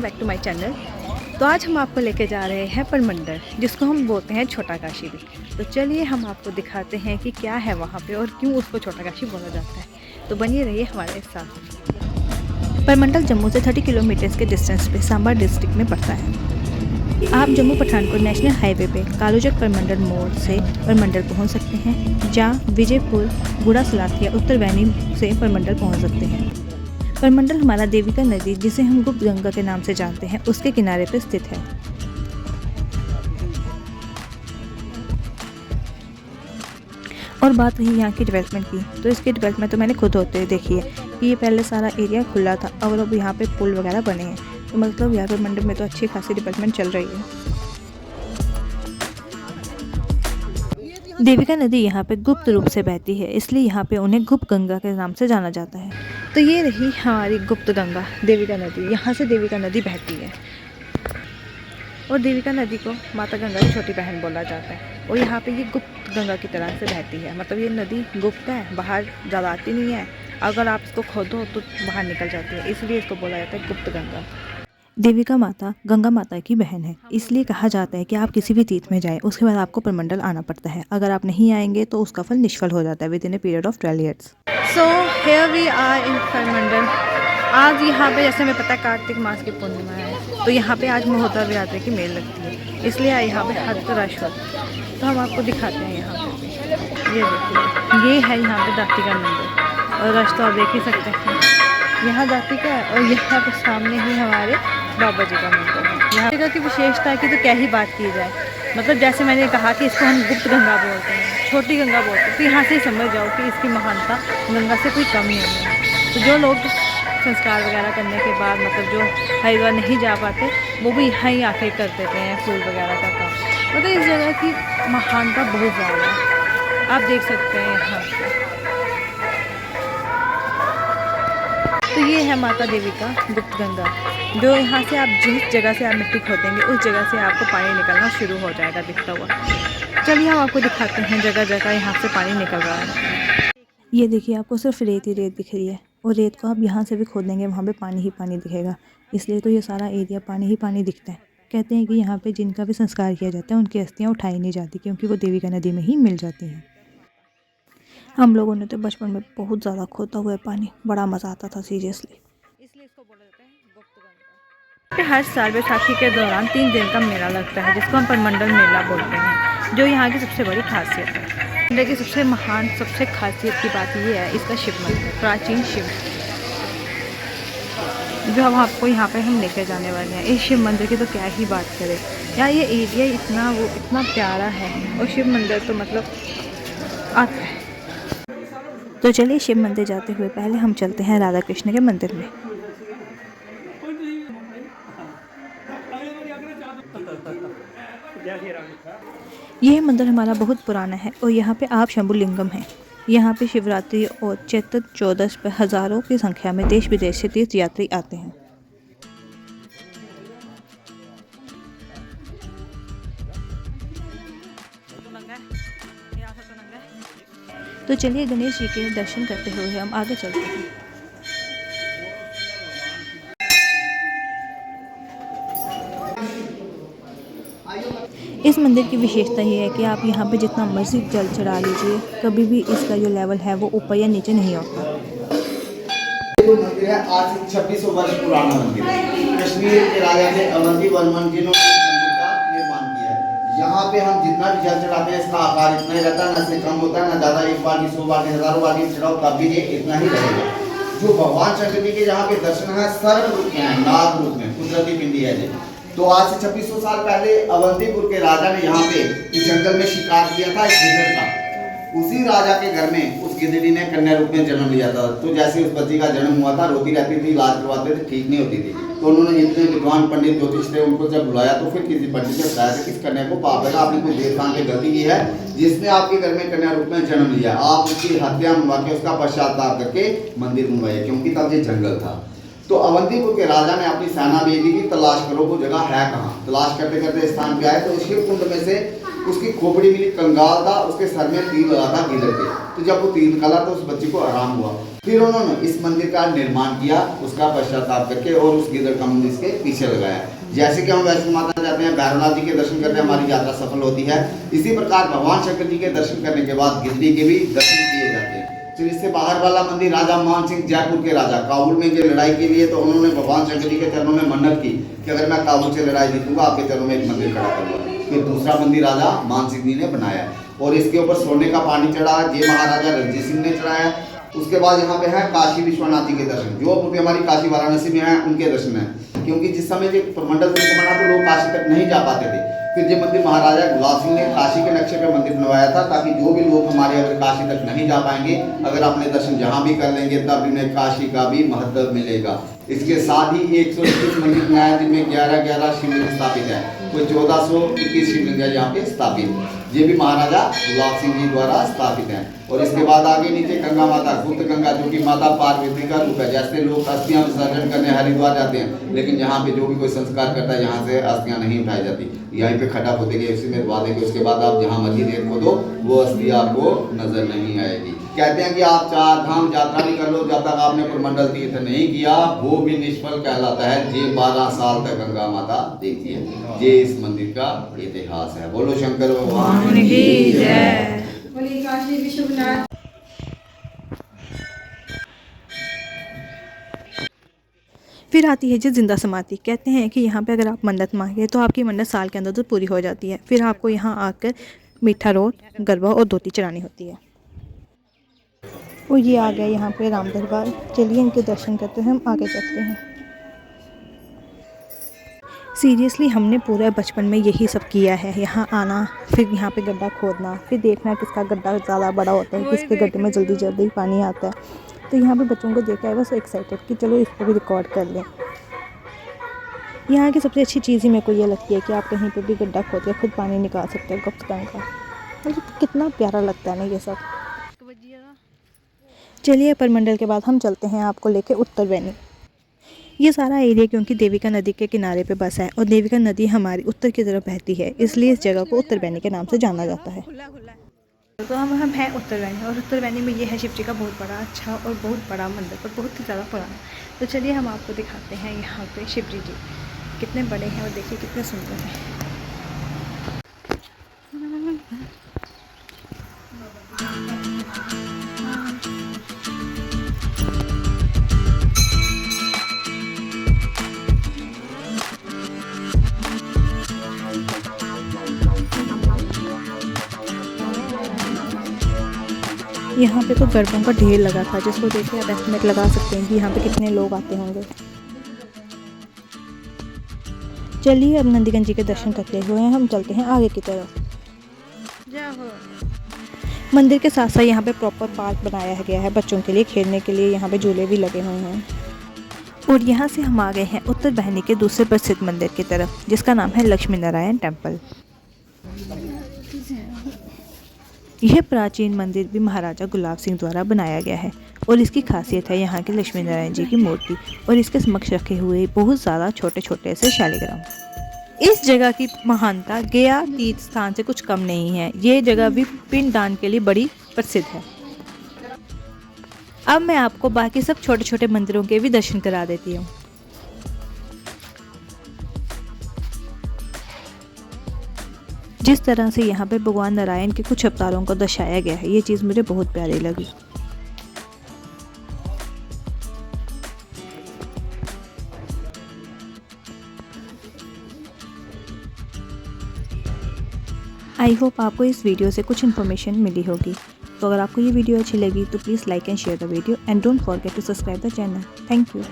Back to my channel. तो आज हम आपको लेके जा रहे हैं परमंडल, जिसको हम बोलते हैं छोटा काशी भी। तो चलिए हम आपको दिखाते हैं कि क्या है वहाँ पे और क्यों उसको छोटा काशी बोला जाता है। तो बनिए रहिए हमारे साथ। परमंडल जम्मू से 30 किलोमीटर के डिस्टेंस पे सांबा डिस्ट्रिक्ट में पड़ता है। आप जम्मू पठानकोट नेशनल हाईवे पे कालूजट परमंडल मोड़ से परमंडल पहुंच सकते हैं, जहाँ विजयपुर गुड़ा सलाथिया उत्तर वैनी से परमंडल पहुंच सकते हैं। परमंडल हमारा देविका नदी, जिसे हम गुप्त गंगा के नाम से जानते हैं, उसके किनारे पर स्थित है। और बात रही यहाँ की डेवलपमेंट की, तो इसकी डेवलपमेंट तो मैंने खुद होते हुए देखी है कि ये पहले सारा एरिया खुला था और अब यहाँ पे पुल वगैरह बने हैं। तो मतलब यहाँ पे मंडल में तो अच्छी खासी डेवलपमेंट चल रही है। देविका नदी यहाँ पे गुप्त रूप से बहती है, इसलिए यहाँ पे उन्हें गुप्त गंगा के नाम से जाना जाता है। तो ये रही हमारी गुप्त गंगा देविका नदी। यहाँ से देविका नदी बहती है और देविका नदी को माता गंगा की छोटी बहन बोला जाता है। और यहाँ पे ये गुप्त गंगा की तरह से बहती है, मतलब ये नदी गुप्त है, बाहर ज़्यादा आती नहीं है। अगर आप इसको खोदो तो बाहर निकल जाती है, इसलिए इसको बोला जाता है गुप्त गंगा। देविका माता गंगा माता की बहन है, इसलिए कहा जाता है कि आप किसी भी तीर्थ में जाएं, उसके बाद आपको परमंडल आना पड़ता है। अगर आप नहीं आएंगे तो उसका फल निष्फल हो जाता है within a period of 12 years. So here we are in Purmandal. आज यहाँ पे जैसे हमें पता है कार्तिक मास की पूर्णिमा है, तो यहाँ पे आज महोत्सव नवरात्रि की मेल लगती है, इसलिए यहाँ पे हर रश होता है। तो हम आपको दिखाते हैं यहाँ पे। ये देखिए, ये है यहाँ पे दाती का मंदिर और रश तो आप देख ही सकते हैं। यहाँ दाती का है और यहाँ पे सामने ही हमारे बाबा जी का मंदिर है। यहाँ जगह की विशेषता है कि तो क्या ही बात की जाए। मतलब जैसे मैंने कहा कि इसको हम गुप्त गंगा बोलते हैं, छोटी गंगा बोलते हैं, तो यहाँ से ही समझ जाओ कि इसकी महानता गंगा से कोई कम नहीं है। तो जो लोग संस्कार वगैरह करने के बाद मतलब जो हरिद्वार नहीं जा पाते, वो भी यहाँ ही आके कर देते हैं फूल वगैरह का काम। मतलब इस जगह की महानता बहुत ज़्यादा है, आप देख सकते हैं यहाँ पे। तो ये है माता देवी का गुप्त गंगा, जो यहाँ से आप जिस जगह से आप मिट्टी खोदेंगे उस जगह से आपको पानी निकलना शुरू हो जाएगा दिखता हुआ। चलिए हम आपको दिखाते हैं जगह जगह यहाँ से पानी निकल रहा है। ये देखिए, आपको सिर्फ रेत ही रेत दिख रही है और रेत को आप यहाँ से भी खोदेंगे वहाँ पे पानी ही पानी दिखेगा, इसलिए तो ये सारा एरिया पानी ही पानी दिखता है। कहते हैं कि यहाँ पे जिनका भी संस्कार किया जाता है उनकी अस्थियाँ उठाई नहीं जाती, क्योंकि वो देविका नदी में ही मिल जाती हैं। हम लोगों ने तो बचपन में बहुत ज़्यादा खोता हुआ है पानी, बड़ा मज़ा आता था सीरियसली। इसलिए इसको बोला जाता है गुप्त गंगा। हर साल बैसाखी के दौरान 3 दिन का मेला लगता है, जिसको हम परमंडल मेला बोलते हैं, जो यहाँ की सबसे बड़ी खासियत है। इंडिया की सबसे महान सबसे खासियत की बात ये है इसका शिव मंदिर, प्राचीन शिव, जो हम आपको यहाँ पे हम लेकर जाने वाले हैं। इस शिव मंदिर की तो क्या ही बात करें यार, ये एरिया इतना प्यारा है और शिव मंदिर तो मतलब आता है। तो चलिए शिव मंदिर जाते हुए पहले हम चलते हैं राधा कृष्ण के मंदिर में। यह मंदिर हमारा बहुत पुराना है और यहाँ पे आप शंभु लिंगम है। यहाँ पे शिवरात्रि और चैत्र चौदस पर हज़ारों की संख्या में देश विदेश से तीर्थ यात्री आते हैं। तो चलिए गणेश जी के दर्शन करते हुए हम आगे चलते हैं। इस मंदिर की विशेषता ये है कि आप यहाँ पे जितना मर्जी जल चढ़ा लीजिए, कभी भी इसका जो लेवल है वो ऊपर या नीचे नहीं होता। जो मंदिर है आज से 2600 वर्ष पुराना मंदिर है। कश्मीर के राजा ने अवंती वर्मन जी ने मंदिर का निर्माण किया है। यहाँ पे हम जितना भी जल चढ़ाते हैं इसका आकार इतना ही रहता है, न से कम होता है, न ज्यादा। एक बार 100 बार हजारों बार चढ़ाओ तब भी ये इतना ही रहेगा। जो भगवान शंकर जी के यहाँ पे दर्शन है सर्व रूप में है, नाग रूप में, कुदरती पिंडी है जी। तो आज से 2600 साल पहले अवंतीपुर के राजा ने यहाँ पे इस जंगल में शिकार किया था एक गिद्धड़ का। उसी राजा के घर में उस गिद्धड़ी ने कन्या रूप में जन्म लिया था। तो जैसे उस बच्ची का जन्म हुआ था, रोती रहती थी, इलाज करवाते थे, ठीक नहीं होती थी। तो उन्होंने जितने विद्वान पंडित ज्योतिष थे उनको जब बुलाया तो फिर किसी पंडित ने बताया था कि इस कन्या को पाप लगा, आपने कोई देवतान की गलती की है, जिसने आपके घर में कन्या रूप में जन्म लिया। आप उसकी हत्या मनवा के उसका पश्चाताप करके मंदिर बनवाइए, क्योंकि तब ये जंगल था। तो अवंतीपुर के राजा ने अपनी सेना भेजी कि तलाश करो वो जगह है कहाँ। तलाश करते करते स्थान पे आए तो शिव कुंड में से उसकी खोपड़ी मिली, कंगाल था, उसके सर में तीर लगा था गिदड़ के। तो जब वो तीर निकला तो उस बच्चे को आराम हुआ। फिर उन्होंने इस मंदिर का निर्माण किया, उसका पश्चाताप करके, और उस गिदड़ का मंदिर इसके पीछे लगाया। जैसे कि हम वैष्णो माता जाते हैं, भैरवनाथ जी के दर्शन करते हैं, हमारी यात्रा सफल होती है। इसी प्रकार भगवान शंकर जी के दर्शन करने के बाद गिद्दी के भी दर्शन किए जाते हैं। फिर इससे बाहर वाला मंदिर राजा मान सिंह, जयपुर के राजा, काबुल में जो लड़ाई के लिए, तो उन्होंने भगवान शंकर जी के चरणों में मन्नत की कि अगर मैं काबुल से लड़ाई जीतूंगा आपके चरणों में एक मंदिर खड़ा करूंगा। फिर दूसरा मंदिर राजा मान सिंह जी ने बनाया और इसके ऊपर सोने का पानी चढ़ा, ये महाराजा रणजीत सिंह ने चढ़ाया। उसके बाद यहाँ पे है काशी विश्वनाथ जी के दर्शन, जो अभी हमारी काशी वाराणसी में है उनके दर्शन है, क्योंकि जिस समय जो प्रमंडल बना तो लोग काशी तक नहीं जा पाते थे। फिर ये मंदिर महाराजा गुलाब सिंह ने काशी के नक्शे पे मंदिर बनवाया था, ताकि जो भी लोग हमारे अगर काशी तक नहीं जा पाएंगे, अगर अपने दर्शन जहाँ भी कर लेंगे तब उन्हें काशी का भी महत्व मिलेगा। इसके साथ ही 121 मंदिर बनाया, जिनमें 11 शिवलिंग स्थापित है, कोई 1421 शिवलिंग है यहाँ पे स्थापित। ये भी महाराजा गुलाब सिंह जी द्वारा स्थापित हैं। और इसके बाद आगे नीचे गंगा माता, गुप्त गंगा, जो कि माता पार्वती का रूप है। जैसे लोग अस्थियां विसर्जन करने हरिद्वार जाते हैं, लेकिन यहाँ पे जो भी कोई संस्कार करता है, यहाँ से अस्थियां नहीं उठाई जाती, यहीं पे खड्डा खोदेंगे, उसी में दबा देंगे। उसके बाद आप जहाँ मर्जी देर खोदो, वो अस्थि आपको नजर नहीं आएगी। कहते हैं कि आप 4 धाम यात्रा भी कर लो, जब तक आपने प्रमंडल तीर्थ नहीं किया वो भी निष्फल कहलाता है। ये 12 साल तक गंगा माता देखती है। ये इस मंदिर का इतिहास है। बोलो शंकर भगवान की जय। बोलिए काशी विश्वनाथ। फिर आती है जी जिंदा समाधि। कहते हैं कि यहाँ पे अगर आप मन्नत मांगे तो आपकी मन्नत साल के अंदर तो पूरी हो जाती है। फिर आपको यहाँ आकर मीठा रोट, गरबा और धोती चढ़ानी होती है। और ये आ गया यहाँ पे राम दरबार। चलिए इनके दर्शन करते हैं, हम आगे चलते हैं। सीरियसली हमने पूरा बचपन में यही सब किया है, यहाँ आना, फिर यहाँ पे गड्ढा खोदना, फिर देखना किसका गड्ढा ज़्यादा बड़ा होता है, किसके गड्ढे में जल्दी जल्दी पानी आता है। तो यहाँ पे बच्चों को देखा है बस एक्साइटेड कि चलो इसको भी रिकॉर्ड कर लें। यहाँ की सबसे अच्छी चीज़ ही मेरे को ये लगती है कि आप कहीं पे भी गड्ढा खोद के खुद पानी निकाल सकते हैं गुप्त गंगा का। मतलब कितना प्यारा लगता है ना ये सब। चलिए परमंडल के बाद हम चलते हैं आपको लेके उत्तरबैनी। ये सारा एरिया क्योंकि देविका नदी के किनारे पे बसा है और देविका नदी हमारी उत्तर की तरफ बहती है, इसलिए इस जगह को उत्तरबैनी के नाम से जाना जाता है। तो हम हैं उत्तरबैनी और उत्तरबैनी में ये है शिव जी का बहुत बड़ा अच्छा और बहुत बड़ा मंदिर और बहुत ही ज़्यादा पुराना। तो चलिए हम आपको दिखाते हैं यहाँ पे शिव जी कितने बड़े हैं और देखिए कितने सुंदर हैं। यहाँ पे तो गरबों का ढेर लगा था, जिसको देखिए आप एस्टिमेट लगा सकते हैं कि यहाँ पे कितने लोग आते होंगे। चलिए अब नंदीगंज जी के दर्शन करते हुए हम चलते हैं आगे की तरफ। मंदिर के साथ साथ यहाँ पे प्रॉपर पार्क बनाया गया है बच्चों के लिए खेलने के लिए, यहाँ पे झूले भी लगे हुए हैं। और यहाँ से हम आ गए हैं उत्तरबैनी के दूसरे प्रसिद्ध मंदिर की तरफ, जिसका नाम है लक्ष्मी नारायण टेम्पल। यह प्राचीन मंदिर भी महाराजा गुलाब सिंह द्वारा बनाया गया है और इसकी खासियत है यहाँ के लक्ष्मी नारायण जी की मूर्ति और इसके समक्ष रखे हुए बहुत ज़्यादा छोटे छोटे से शालिग्राम। इस जगह की महानता गया तीर्थ स्थान से कुछ कम नहीं है। ये जगह भी पिंडदान के लिए बड़ी प्रसिद्ध है। अब मैं आपको बाकी सब छोटे छोटे मंदिरों के भी दर्शन करा देती हूँ। जिस तरह से यहाँ पे भगवान नारायण के कुछ अवतारों को दर्शाया गया है, ये चीज़ मुझे बहुत प्यारी लगी। आई होप आपको इस वीडियो से कुछ इन्फॉर्मेशन मिली होगी। तो अगर आपको ये वीडियो अच्छी लगी तो please like and share the video and don't forget to subscribe the channel. Thank you.